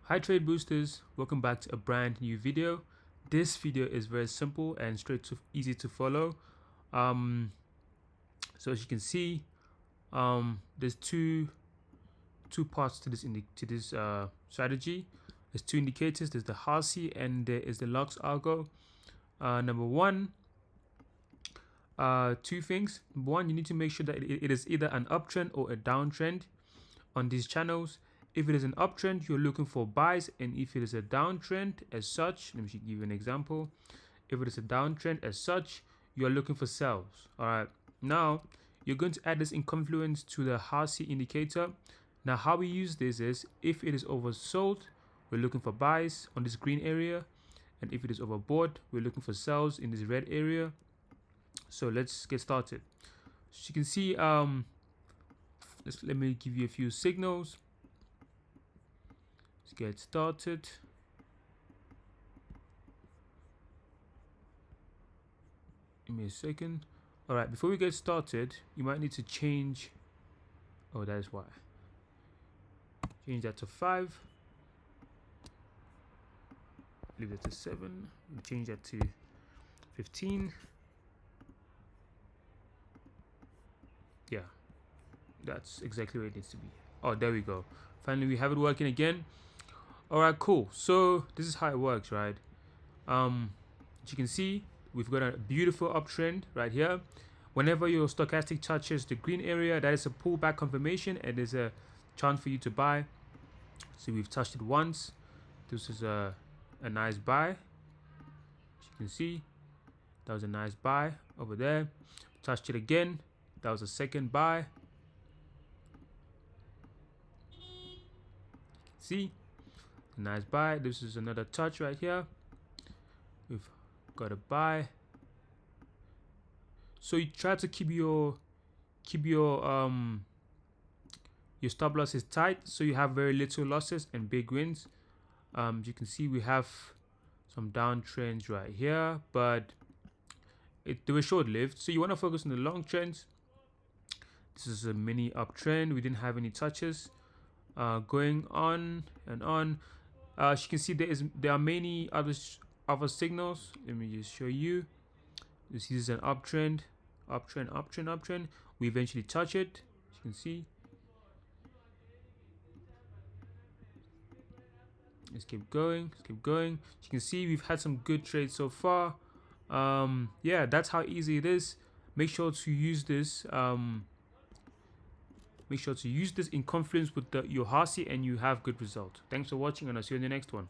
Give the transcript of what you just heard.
Hi trade boosters, welcome back to a brand new video. This video is very simple and easy to follow. So as you can see, there's two parts to this strategy. There's two indicators. There's the Heikin and there is the Lux Algo. Number one, two things. Number one, you need to make sure that it is either an uptrend or a downtrend on these channels. If it is an uptrend, you're looking for buys, and if it is a downtrend as such, let me give you an example. If it is a downtrend as such, you're looking for sells. All right, now you're going to add this in confluence to the Heikin indicator. Now how we use this is, if it is oversold, we're looking for buys on this green area, and if it is overbought, we're looking for sells in this red area. So let's get started. So you can see, let me give you a few signals. Let's get started. Give me a second. All right, before we get started, you might need to change. Oh, that is why. Change that to 5. Leave that to 7. And change that to 15. Yeah, that's exactly where it needs to be. Oh, there we go. Finally, we have it working again. All right, cool. So this is how it works, right? As you can see, we've got a beautiful uptrend right here. Whenever your stochastic touches the green area, that is a pullback confirmation and there's a chance for you to buy. So we've touched it once. This is a nice buy. As you can see, that was a nice buy over there. Touched it again. That was a second buy. See, a nice buy. This is another touch right here. We've got a buy. So you try to keep your stop losses tight, so you have very little losses and big wins. You can see we have some downtrends right here, but they were short-lived. So you want to focus on the long trends. This is a mini uptrend. We didn't have any touches. Going on and on. As you can see, there are many other signals. Let me just show you. This is an uptrend, uptrend. We eventually touch it. As you can see. Let's keep going. As you can see, we've had some good trades so far. Yeah, that's how easy it is. Make sure to use this. Make sure to use this in confluence with your Heikin and you have good results. Thanks for watching and I'll see you in the next one.